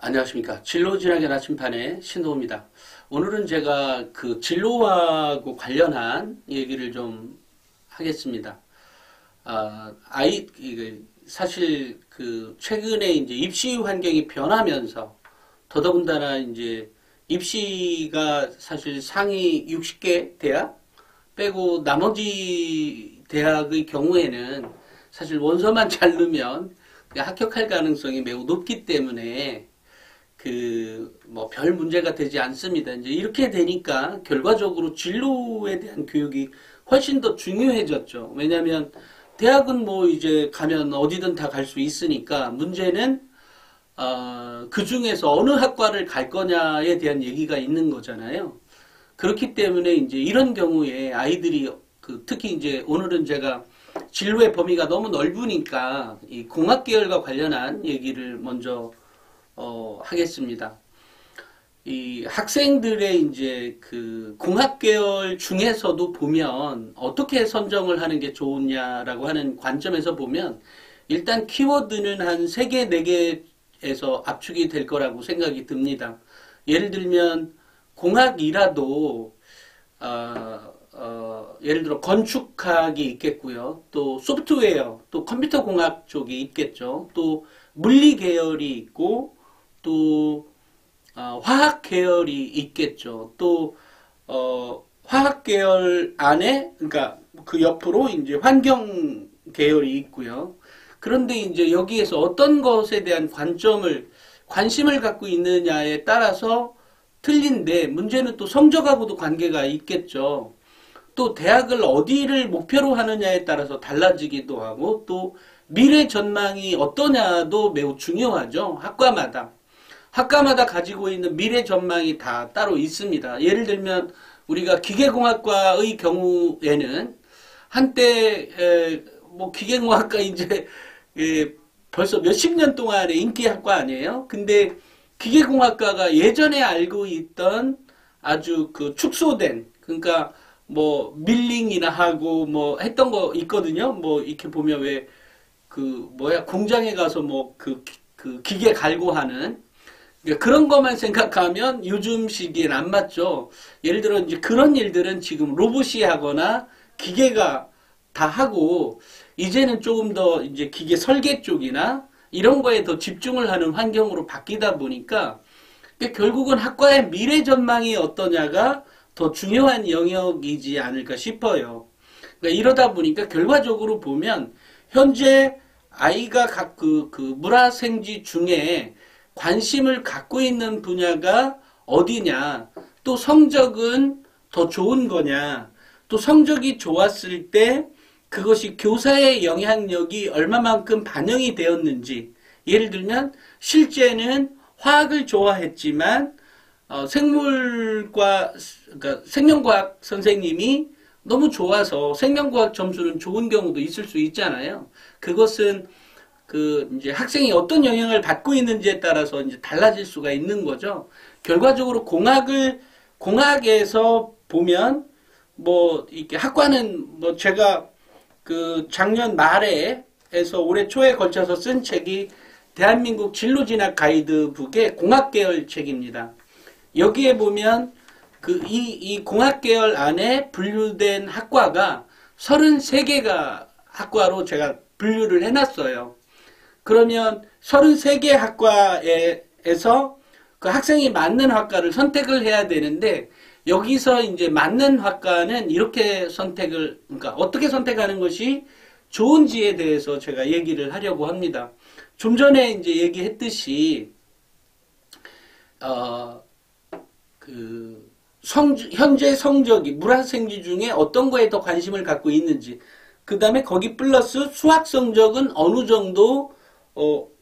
안녕하십니까. 진로진학의 나침판의 신도우입니다. 오늘은 제가 그 진로하고 관련한 얘기를 좀 하겠습니다. 사실 그 최근에 이제 입시 환경이 변하면서 더더군다나 이제 입시가 사실 상위 60개 대학 빼고 나머지 대학의 경우에는 사실 원서만 잘 넣으면 합격할 가능성이 매우 높기 때문에 별 문제가 되지 않습니다. 이제 이렇게 되니까 결과적으로 진로에 대한 교육이 훨씬 더 중요해졌죠. 왜냐하면 대학은 뭐 이제 가면 어디든 다 갈 수 있으니까 문제는 그 중에서 어느 학과를 갈 거냐에 대한 얘기가 있는 거잖아요. 그렇기 때문에 이제 이런 경우에 아이들이 특히 이제 오늘은 제가 진로의 범위가 너무 넓으니까 이 공학 계열과 관련한 얘기를 먼저 하겠습니다. 이 학생들의 이제 그 공학 계열 중에서도 보면 어떻게 선정을 하는 게 좋으냐라고 하는 관점에서 보면 일단 키워드는 한 3개, 4개에서 압축이 될 거라고 생각이 듭니다. 예를 들면 공학이라도 예를 들어 건축학이 있겠고요. 또 소프트웨어, 또 컴퓨터 공학 쪽이 있겠죠. 또 물리 계열이 있고 또 화학 계열이 있겠죠. 또 화학 계열 안에 그러니까 그 옆으로 이제 환경 계열이 있고요. 그런데 이제 여기에서 어떤 것에 대한 관심을 갖고 있느냐에 따라서 틀린데 문제는 또 성적하고도 관계가 있겠죠. 또 대학을 어디를 목표로 하느냐에 따라서 달라지기도 하고 또 미래 전망이 어떠냐도 매우 중요하죠. 학과마다 가지고 있는 미래 전망이 다 따로 있습니다. 예를 들면 우리가 기계공학과의 경우에는 한때 기계공학과 이제 벌써 몇십 년 동안의 인기 학과 아니에요? 근데 기계공학과가 예전에 알고 있던 아주 그 축소된 그러니까 뭐 밀링이나 하고 뭐 했던 거 있거든요. 뭐 이렇게 보면 왜 공장에 가서 그 기계 갈고 하는 그런 것만 생각하면 요즘 시기엔 안 맞죠. 예를 들어 이제 그런 일들은 지금 로봇이 하거나 기계가 다 하고 이제는 조금 더 이제 기계 설계 쪽이나 이런 거에 더 집중을 하는 환경으로 바뀌다 보니까 결국은 학과의 미래 전망이 어떠냐가 더 중요한 영역이지 않을까 싶어요. 그러니까 이러다 보니까 결과적으로 보면 현재 아이가 물화생지 중에 관심을 갖고 있는 분야가 어디냐, 또 성적은 더 좋은 거냐, 또 성적이 좋았을 때 그것이 교사의 영향력이 얼마만큼 반영이 되었는지, 예를 들면 실제는 화학을 좋아했지만 그러니까 생명과학 선생님이 너무 좋아서 생명과학 점수는 좋은 경우도 있을 수 있잖아요. 그것은 이제 학생이 어떤 영향을 받고 있는지에 따라서 이제 달라질 수가 있는 거죠. 결과적으로 공학에서 보면 이렇게 학과는 제가 그 작년 말에에서 올해 초에 걸쳐서 쓴 책이 대한민국 진로진학 가이드북의 공학 계열 책입니다. 여기에 보면 이 공학 계열 안에 분류된 학과가 33개가 학과로 제가 분류를 해놨어요. 그러면 33개 학과에서 그 학생이 맞는 학과를 선택을 해야 되는데 여기서 이제 맞는 학과는 이렇게 그러니까 어떻게 선택하는 것이 좋은지에 대해서 제가 얘기를 하려고 합니다. 좀 전에 이제 얘기했듯이 현재 성적이 물화생지 중에 어떤 거에 더 관심을 갖고 있는지, 그 다음에 거기 플러스 수학 성적은 어느 정도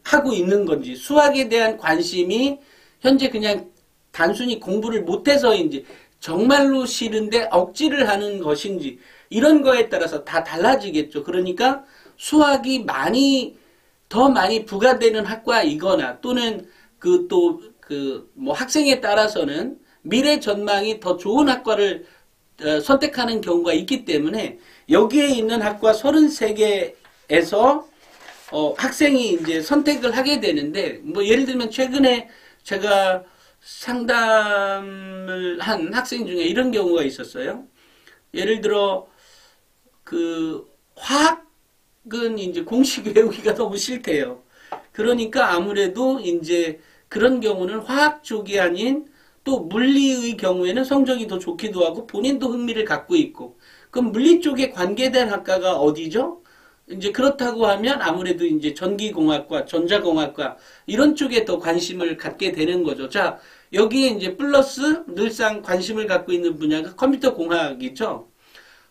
하고 있는 건지, 수학에 대한 관심이 현재 그냥 단순히 공부를 못해서인지 정말로 싫은데 억지를 하는 것인지 이런 거에 따라서 다 달라지겠죠. 그러니까 수학이 더 많이 부과되는 학과이거나 또는 학생에 따라서는 미래 전망이 더 좋은 학과를 선택하는 경우가 있기 때문에 여기에 있는 학과 33개에서 학생이 이제 선택을 하게 되는데 예를 들면 최근에 제가 상담을 한 학생 중에 이런 경우가 있었어요. 예를 들어 화학은 이제 공식 외우기가 너무 싫대요. 그러니까 아무래도 이제 그런 경우는 화학 쪽이 아닌 또 물리의 경우에는 성적이 더 좋기도 하고 본인도 흥미를 갖고 있고, 그럼 물리 쪽에 관계된 학과가 어디죠? 이제 그렇다고 하면 아무래도 이제 전기공학과, 전자공학과 이런 쪽에 더 관심을 갖게 되는 거죠. 자, 여기에 이제 플러스 늘상 관심을 갖고 있는 분야가 컴퓨터공학이죠.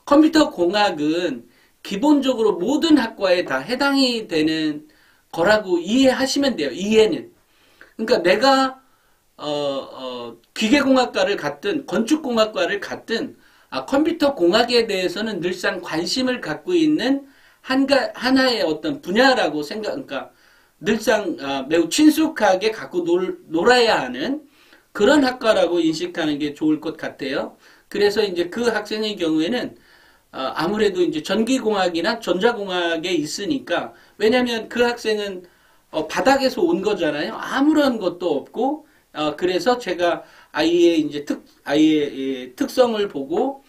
컴퓨터공학은 기본적으로 모든 학과에 다 해당이 되는 거라고 이해하시면 돼요. 이해는. 그러니까 내가 기계공학과를 갔든 건축공학과를 갔든 컴퓨터공학에 대해서는 늘상 관심을 갖고 있는 하나의 어떤 분야라고 그러니까 늘상 매우 친숙하게 갖고 놀아야 하는 그런 학과라고 인식하는 게 좋을 것 같아요. 그래서 이제 그 학생의 경우에는 아무래도 이제 전기공학이나 전자공학에 있으니까, 왜냐면 그 학생은 바닥에서 온 거잖아요. 아무런 것도 없고, 그래서 제가 아이의 이제 아이의 특성을 보고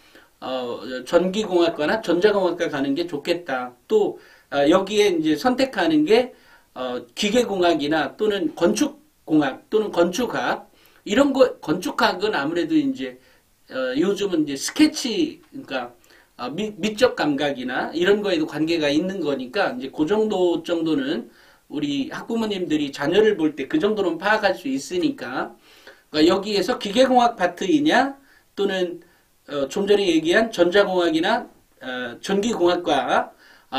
전기공학과나 전자공학과 가는 게 좋겠다. 또 여기에 이제 선택하는 게 기계공학이나 또는 건축공학 또는 건축학 이런 거. 건축학은 아무래도 이제 요즘은 이제 스케치, 그러니까 미적 감각이나 이런 거에도 관계가 있는 거니까 이제 그 정도는 우리 학부모님들이 자녀를 볼 때 그 정도는 파악할 수 있으니까, 그러니까 여기에서 기계공학 파트이냐 또는 좀 전에 얘기한 전자공학이나 전기공학과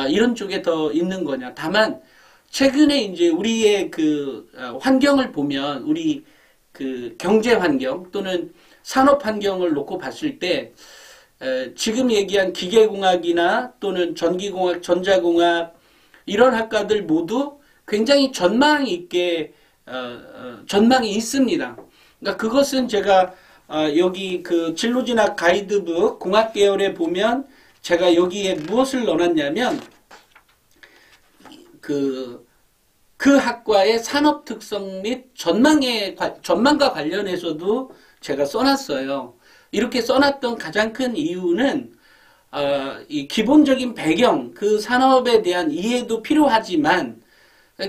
이런 쪽에 더 있는 거냐. 다만 최근에 이제 우리의 그 환경을 보면, 우리 그 경제 환경 또는 산업 환경을 놓고 봤을 때 지금 얘기한 기계공학이나 또는 전기공학, 전자공학 이런 학과들 모두 굉장히 전망이 있습니다. 그러니까 그것은 제가 여기 그 진로진학 가이드북 공학 계열에 보면 제가 여기에 무엇을 넣어놨냐면 그 학과의 산업 특성 및 전망과 관련해서도 제가 써놨어요. 이렇게 써놨던 가장 큰 이유는 이 기본적인 배경, 그 산업에 대한 이해도 필요하지만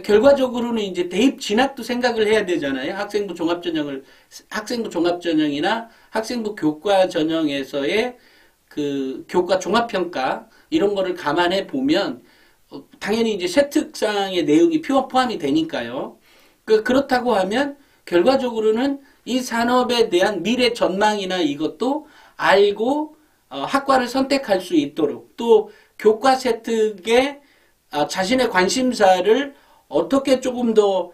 결과적으로는 이제 대입 진학도 생각을 해야 되잖아요. 학생부 종합전형이나 학생부 교과전형에서의 그 교과 종합평가 이런 거를 감안해 보면 당연히 이제 세특상의 내용이 포함이 되니까요. 그렇다고 하면 결과적으로는 이 산업에 대한 미래 전망이나 이것도 알고 학과를 선택할 수 있도록, 또 교과 세특에 자신의 관심사를 어떻게 조금 더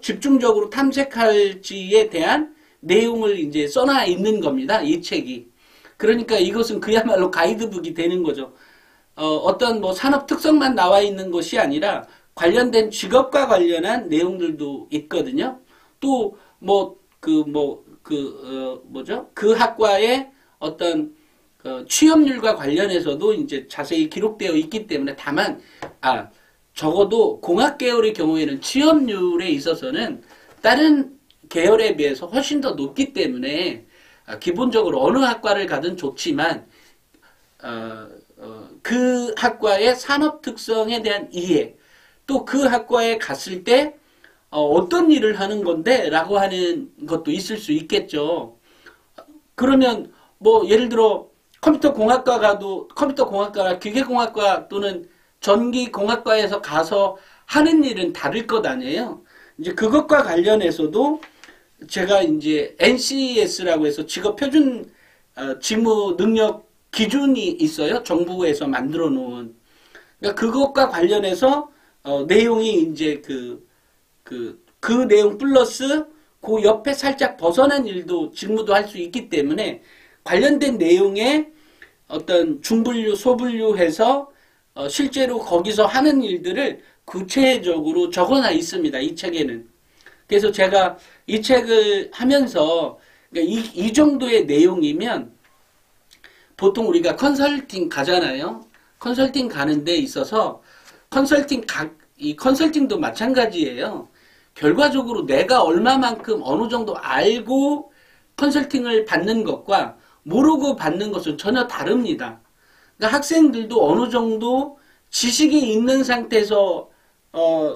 집중적으로 탐색할지에 대한 내용을 이제 써놔 있는 겁니다. 이 책이. 그러니까 이것은 그야말로 가이드북이 되는 거죠. 어떤 뭐 산업 특성만 나와 있는 것이 아니라 관련된 직업과 관련한 내용들도 있거든요. 또 그 학과의 어떤 취업률과 관련해서도 이제 자세히 기록되어 있기 때문에, 다만 적어도 공학 계열의 경우에는 취업률에 있어서는 다른 계열에 비해서 훨씬 더 높기 때문에 기본적으로 어느 학과를 가든 좋지만 그 학과의 산업 특성에 대한 이해, 또 그 학과에 갔을 때 어떤 일을 하는 건데 라고 하는 것도 있을 수 있겠죠. 그러면 뭐 예를 들어 컴퓨터공학과 가도 컴퓨터공학과나 기계공학과 또는 전기공학과에서 가서 하는 일은 다를 것 아니에요. 이제 그것과 관련해서도 제가 이제 NCS라고 해서 직업 표준 직무 능력 기준이 있어요. 정부에서 만들어 놓은. 그러니까 그것과 관련해서 내용이 이제 그 내용 플러스 그 옆에 살짝 벗어난 일도 직무도 할 수 있기 때문에 관련된 내용에 어떤 중분류, 소분류해서 실제로 거기서 하는 일들을 구체적으로 적어놔 있습니다. 이 책에는. 그래서 제가 이 책을 하면서 이 정도의 내용이면 보통 우리가 컨설팅 가잖아요. 컨설팅 가는 데 있어서 컨설팅도 마찬가지예요. 결과적으로 내가 얼마만큼 어느 정도 알고 컨설팅을 받는 것과 모르고 받는 것은 전혀 다릅니다. 그러니까 학생들도 어느 정도 지식이 있는 상태에서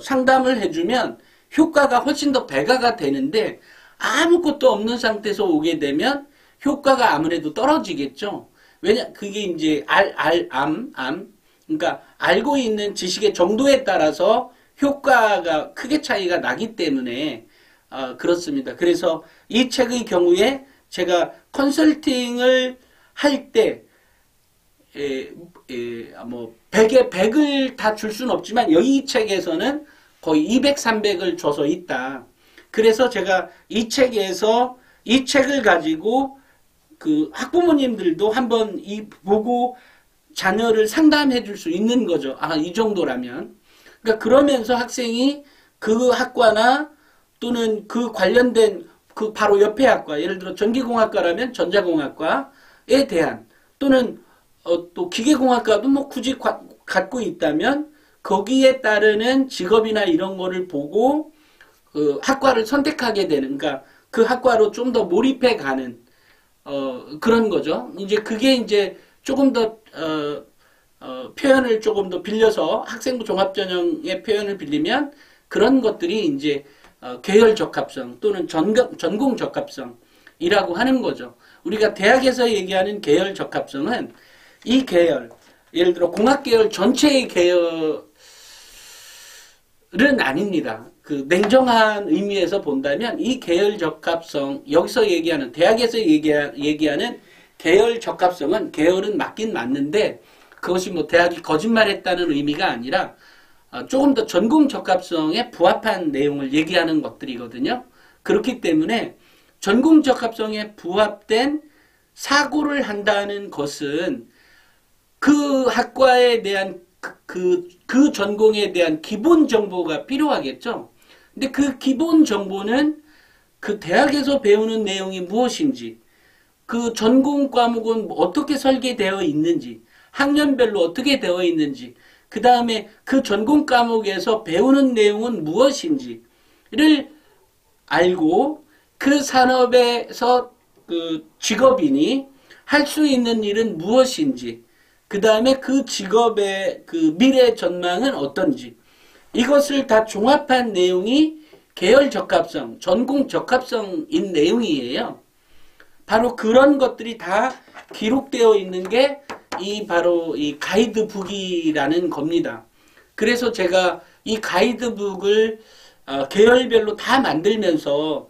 상담을 해주면 효과가 훨씬 더 배가가 되는데 아무것도 없는 상태에서 오게 되면 효과가 아무래도 떨어지겠죠. 왜냐, 그게 이제 그러니까 알고 있는 지식의 정도에 따라서 효과가 크게 차이가 나기 때문에 그렇습니다. 그래서 이 책의 경우에 제가 컨설팅을 할 때 뭐 100에 100을 다 줄 수는 없지만 이 책에서는 거의 200, 300을 줘서 있다. 그래서 제가 이 책에서 이 책을 가지고 그 학부모님들도 한번 보고 자녀를 상담해 줄 수 있는 거죠. 이 정도라면. 그러니까 그러면서 학생이 그 학과나 또는 그 관련된 그 바로 옆에 학과, 예를 들어 전기공학과라면 전자공학과에 대한 또는 또 기계공학과도 뭐 굳이 갖고 있다면 거기에 따르는 직업이나 이런 거를 보고 그 학과를 선택하게 되는, 그러니까 그 학과로 좀 더 몰입해 가는 그런 거죠. 이제 그게 이제 조금 더 표현을 조금 더 빌려서 학생부 종합전형의 표현을 빌리면 그런 것들이 이제 계열 적합성 또는 전공 적합성이라고 하는 거죠. 우리가 대학에서 얘기하는 계열 적합성은 이 계열, 예를 들어 공학계열 전체의 계열은 아닙니다. 그 냉정한 의미에서 본다면 이 계열 적합성, 여기서 얘기하는, 대학에서 얘기하는 계열 적합성은 계열은 맞긴 맞는데 그것이 뭐 대학이 거짓말했다는 의미가 아니라 조금 더 전공 적합성에 부합한 내용을 얘기하는 것들이거든요. 그렇기 때문에 전공 적합성에 부합된 사고를 한다는 것은 그 학과에 대한 그 전공에 대한 기본 정보가 필요하겠죠. 근데 그 기본 정보는 그 대학에서 배우는 내용이 무엇인지, 그 전공 과목은 어떻게 설계되어 있는지, 학년별로 어떻게 되어 있는지, 그 다음에 그 전공 과목에서 배우는 내용은 무엇인지를 알고 그 산업에서 그 직업인이 할 수 있는 일은 무엇인지, 그 다음에 그 직업의 그 미래 전망은 어떤지, 이것을 다 종합한 내용이 계열 적합성, 전공 적합성인 내용이에요. 바로 그런 것들이 다 기록되어 있는 게 바로 이 가이드북이라는 겁니다. 그래서 제가 이 가이드북을 계열별로 다 만들면서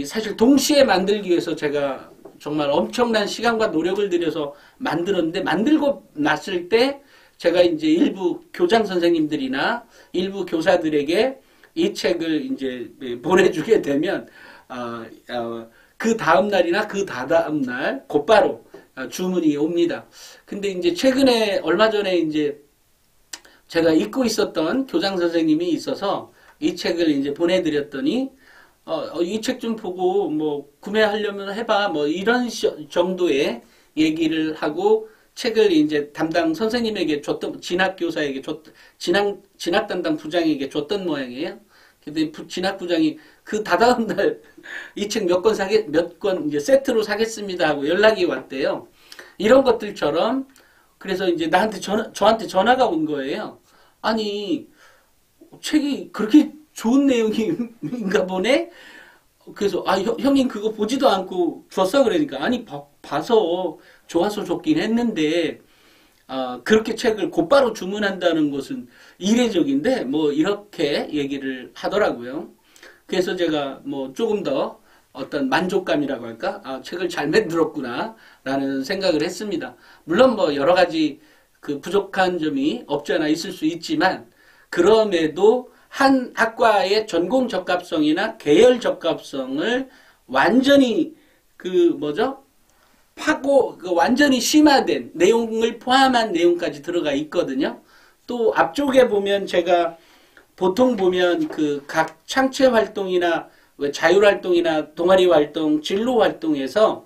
사실 동시에 만들기 위해서 제가 정말 엄청난 시간과 노력을 들여서 만들었는데, 만들고 났을 때 제가 이제 일부 교장 선생님들이나 일부 교사들에게 이 책을 이제 보내주게 되면 그 다음 날이나 그 다다음 날 곧바로 주문이 옵니다. 근데 이제 최근에 얼마 전에 이제 제가 읽고 있었던 교장 선생님이 있어서 이 책을 이제 보내드렸더니 이 책 좀 보고 뭐 구매하려면 해봐 뭐 이런 정도의 얘기를 하고 책을 이제 담당 선생님에게 줬던, 진학 교사에게 진학 담당 부장에게 줬던 모양이에요. 근데 진학 부장이 그 다다음 날 이 책 몇 권 이제 세트로 사겠습니다 하고 연락이 왔대요. 이런 것들처럼. 그래서 이제 저한테 전화가 온 거예요. 아니, 책이 그렇게 좋은 내용인가 보네? 그래서, 형님 그거 보지도 않고 줬어? 그러니까, 아니, 봐서 좋아서 줬긴 했는데, 그렇게 책을 곧바로 주문한다는 것은 이례적인데, 뭐, 이렇게 얘기를 하더라고요. 그래서 제가 뭐, 조금 더 어떤 만족감이라고 할까? 책을 잘 만들었구나, 라는 생각을 했습니다. 물론 뭐, 여러 가지 그 부족한 점이 없지 않아 있을 수 있지만, 그럼에도 한 학과의 전공 적합성이나 계열 적합성을 완전히 완전히 심화된 내용을 포함한 내용까지 들어가 있거든요. 또 앞쪽에 보면 제가 보통 보면 그 각 창체 활동이나 자율 활동이나 동아리 활동, 진로 활동에서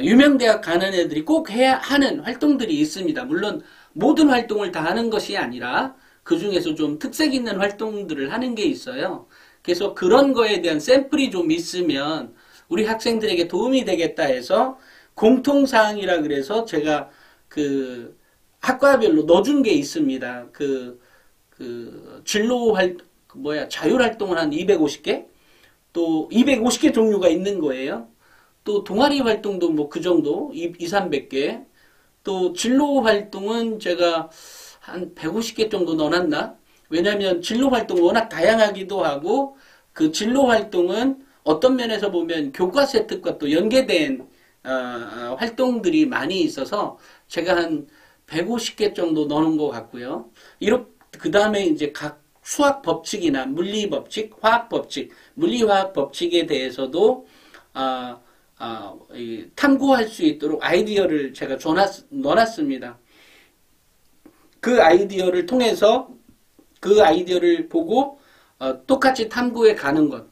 유명 대학 가는 애들이 꼭 해야 하는 활동들이 있습니다. 물론 모든 활동을 다 하는 것이 아니라 그 중에서 좀 특색 있는 활동들을 하는 게 있어요. 그래서 그런 거에 대한 샘플이 좀 있으면 우리 학생들에게 도움이 되겠다 해서 공통사항이라 그래서 제가 그 학과별로 넣어준 게 있습니다. 자율활동을 한 250개? 또 250개 종류가 있는 거예요. 또 동아리 활동도 뭐 그 정도, 300개. 또 진로 활동은 제가 한 150개 정도 넣어놨나? 왜냐면 진로 활동은 워낙 다양하기도 하고, 그 진로 활동은 어떤 면에서 보면 교과서 특과 또 연계된 활동들이 많이 있어서 제가 한 150개 정도 넣는 것 같고요. 그 다음에 이제 각 수학 법칙이나 물리 법칙, 화학 법칙, 물리화학 법칙에 대해서도 탐구할 수 있도록 아이디어를 제가 넣어놨습니다. 그 아이디어를 통해서 그 아이디어를 보고 똑같이 탐구해 가는 것.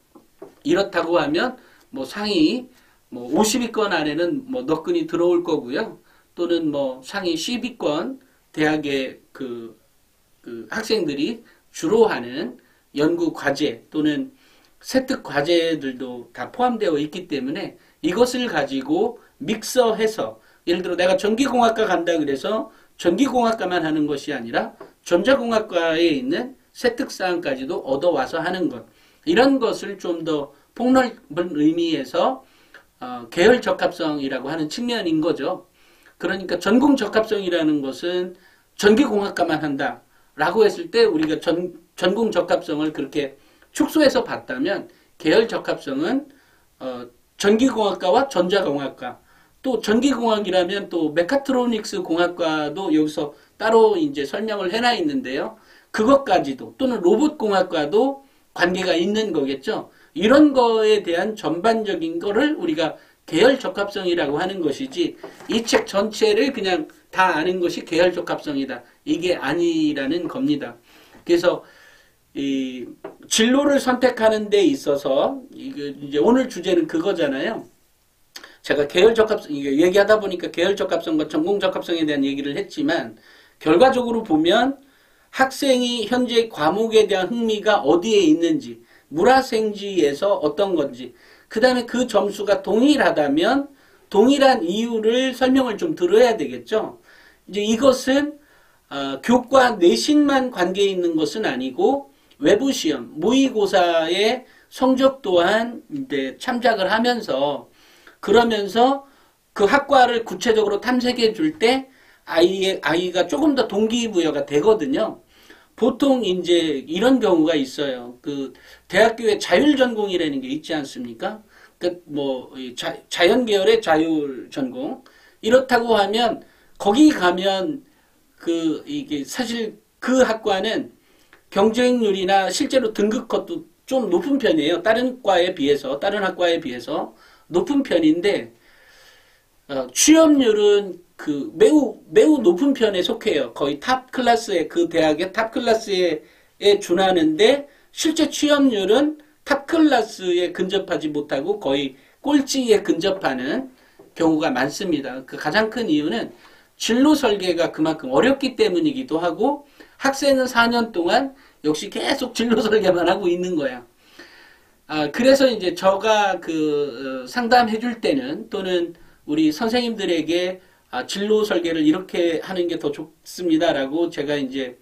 이렇다고 하면 뭐 상위 뭐 50위권 안에는 뭐 너끈히 들어올 거고요. 또는 뭐 상위 10위권 대학의 그 학생들이 주로 하는 연구 과제 또는 세특 과제들도 다 포함되어 있기 때문에 이것을 가지고 믹서해서 예를 들어 내가 전기공학과 간다 그래서 전기공학과만 하는 것이 아니라 전자공학과에 있는 세특사항까지도 얻어와서 하는 것. 이런 것을 좀 더 폭넓은 의미에서 계열 적합성이라고 하는 측면인 거죠. 그러니까 전공 적합성이라는 것은 전기공학과만 한다라고 했을 때 우리가 전공 적합성을 그렇게 축소해서 봤다면 계열 적합성은 전기공학과와 전자공학과 또 전기공학이라면 또 메카트로닉스 공학과도 여기서 따로 이제 설명을 해놔 있는데요. 그것까지도 또는 로봇공학과도 관계가 있는 거겠죠. 이런 거에 대한 전반적인 거를 우리가 계열 적합성이라고 하는 것이지 이 책 전체를 그냥 다 아는 것이 계열 적합성이다. 이게 아니라는 겁니다. 그래서 이 진로를 선택하는 데 있어서 이제 오늘 주제는 그거잖아요. 제가 계열 적합성 얘기하다 보니까 계열 적합성과 전공 적합성에 대한 얘기를 했지만 결과적으로 보면 학생이 현재 과목에 대한 흥미가 어디에 있는지 물화생지에서 어떤 건지 그 다음에 그 점수가 동일하다면 동일한 이유를 설명을 좀 들어야 되겠죠. 이제 이것은 교과 내신만 관계 있는 것은 아니고 외부 시험, 모의고사의 성적 또한 이제 참작을 하면서 그러면서 그 학과를 구체적으로 탐색해 줄 때 아이가 조금 더 동기부여가 되거든요. 보통 이제 이런 경우가 있어요. 그 대학교에 자율전공이라는 게 있지 않습니까? 그 뭐 자연 계열의 자율 전공 이렇다고 하면 거기 가면 이게 사실 그 학과는 경쟁률이나 실제로 등급컷도 좀 높은 편이에요. 다른 과에 비해서 다른 학과에 비해서 높은 편인데 취업률은 매우 높은 편에 속해요. 거의 탑 클래스의 그 대학의 탑 클래스에 준하는데 실제 취업률은 탑 클래스에 근접하지 못하고 거의 꼴찌에 근접하는 경우가 많습니다. 그 가장 큰 이유는 진로 설계가 그만큼 어렵기 때문이기도 하고 학생은 4년 동안 역시 계속 진로 설계만 하고 있는 거야. 그래서 이제 저가 상담해 줄 때는 또는 우리 선생님들에게 진로 설계를 이렇게 하는 게 더 좋습니다라고 제가 이제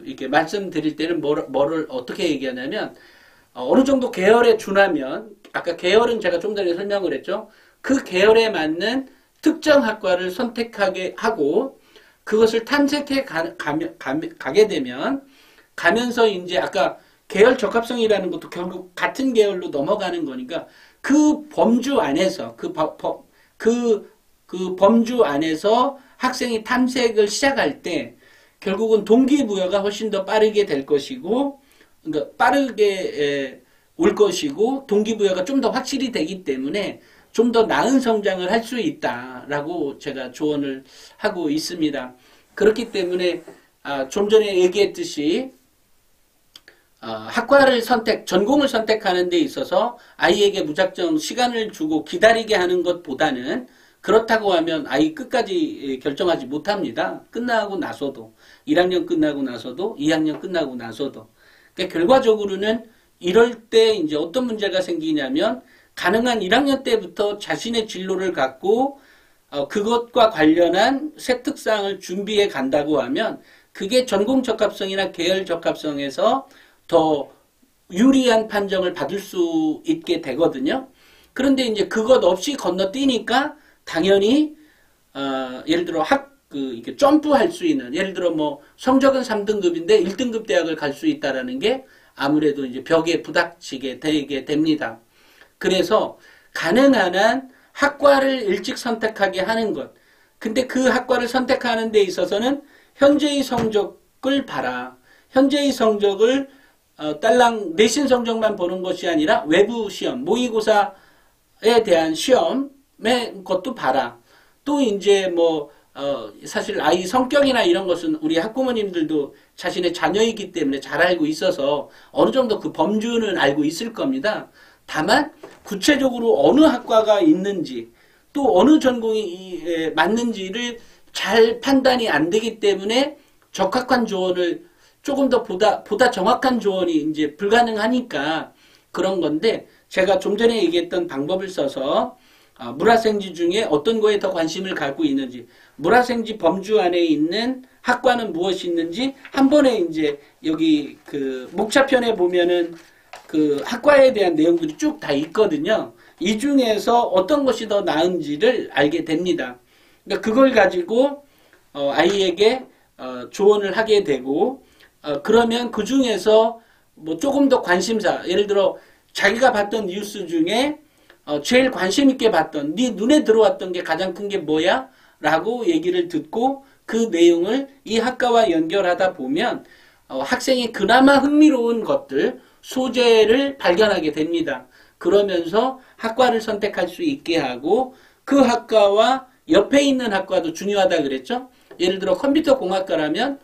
이렇게 말씀드릴 때는 뭐를 어떻게 얘기하냐면 어느 정도 계열에 준하면 아까 계열은 제가 좀 전에 설명을 했죠. 그 계열에 맞는 특정 학과를 선택하게 하고 그것을 탐색해 가게 되면 가면서 이제 아까 계열 적합성이라는 것도 결국 같은 계열로 넘어가는 거니까 그 범주 안에서 그 범주 안에서 학생이 탐색을 시작할 때 결국은 동기부여가 훨씬 더 빠르게 될 것이고 그러니까 빠르게 올 것이고 동기부여가 좀 더 확실히 되기 때문에 좀 더 나은 성장을 할 수 있다라고 제가 조언을 하고 있습니다. 그렇기 때문에 좀 전에 얘기했듯이 학과를 전공을 선택하는 데 있어서 아이에게 무작정 시간을 주고 기다리게 하는 것보다는 그렇다고 하면 아이 끝까지 결정하지 못합니다. 끝나고 나서도. 1학년 끝나고 나서도 2학년 끝나고 나서도. 그러니까 결과적으로는 이럴 때 이제 어떤 문제가 생기냐면 가능한 1학년 때부터 자신의 진로를 갖고 그것과 관련한 새 특상을 준비해 간다고 하면 그게 전공 적합성이나 계열 적합성에서 더 유리한 판정을 받을 수 있게 되거든요. 그런데 이제 그것 없이 건너뛰니까 당연히 예를 들어 이렇게 점프할 수 있는, 예를 들어 뭐 성적은 3등급인데 1등급 대학을 갈 수 있다라는 게 아무래도 이제 벽에 부닥치게 되게 됩니다. 그래서 가능한 한 학과를 일찍 선택하게 하는 것. 근데 그 학과를 선택하는 데 있어서는 현재의 성적을 봐라. 현재의 성적을 딸랑 내신 성적만 보는 것이 아니라 외부 시험, 모의고사에 대한 시험의 것도 봐라. 또 이제 사실 아이 성격이나 이런 것은 우리 학부모님들도 자신의 자녀이기 때문에 잘 알고 있어서 어느 정도 그 범주는 알고 있을 겁니다. 다만 구체적으로 어느 학과가 있는지 또 어느 전공이 맞는지를 잘 판단이 안 되기 때문에 적합한 조언을 조금 더 보다 정확한 조언이 이제 불가능하니까 그런 건데 제가 좀 전에 얘기했던 방법을 써서 물화생지 중에 어떤 거에 더 관심을 갖고 있는지, 물화생지 범주 안에 있는 학과는 무엇이 있는지 한 번에 이제 여기 그 목차편에 보면은 그 학과에 대한 내용들이 쭉 다 있거든요. 이 중에서 어떤 것이 더 나은지를 알게 됩니다. 그러니까 그걸 가지고 아이에게 조언을 하게 되고 그러면 그 중에서 뭐 조금 더 관심사, 예를 들어 자기가 봤던 뉴스 중에 제일 관심 있게 봤던, 네 눈에 들어왔던 게 가장 큰 게 뭐야? 라고 얘기를 듣고 그 내용을 이 학과와 연결하다 보면 학생이 그나마 흥미로운 것들, 소재를 발견하게 됩니다. 그러면서 학과를 선택할 수 있게 하고 그 학과와 옆에 있는 학과도 중요하다 그랬죠? 예를 들어 컴퓨터 공학과라면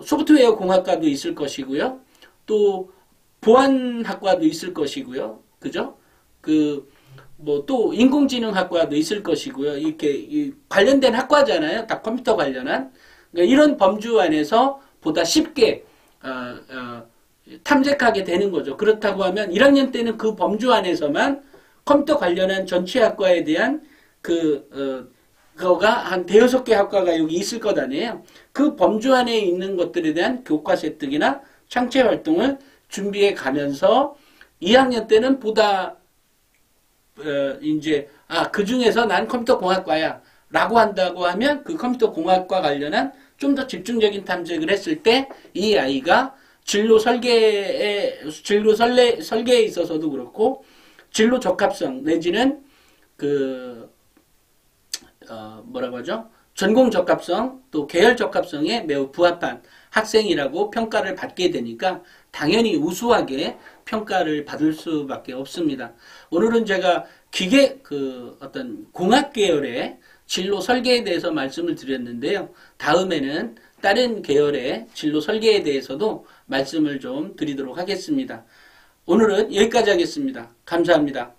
소프트웨어 공학과도 있을 것이고요. 또 보안학과도 있을 것이고요. 그죠? 또 인공지능학과도 있을 것이고요. 이렇게 관련된 학과잖아요. 다 컴퓨터 관련한. 그러니까 이런 범주 안에서 보다 쉽게 탐색하게 되는 거죠. 그렇다고 하면 1학년 때는 그 범주 안에서만 컴퓨터 관련한 전체 학과에 대한 그거가 한 대여섯 개 학과가 여기 있을 것 아니에요. 그 범주 안에 있는 것들에 대한 교과 습득이나 창체 활동을 준비해 가면서 2학년 때는 보다 그 중에서 난 컴퓨터 공학과야 라고 한다고 하면 그 컴퓨터 공학과 관련한 좀 더 집중적인 탐색을 했을 때 이 아이가 진로 설계에 있어서도 그렇고 진로 적합성 내지는 전공 적합성 또 계열 적합성에 매우 부합한 학생이라고 평가를 받게 되니까 당연히 우수하게 평가를 받을 수밖에 없습니다. 오늘은 제가 어떤 공학 계열의 진로 설계에 대해서 말씀을 드렸는데요. 다음에는 다른 계열의 진로 설계에 대해서도 말씀을 좀 드리도록 하겠습니다. 오늘은 여기까지 하겠습니다. 감사합니다.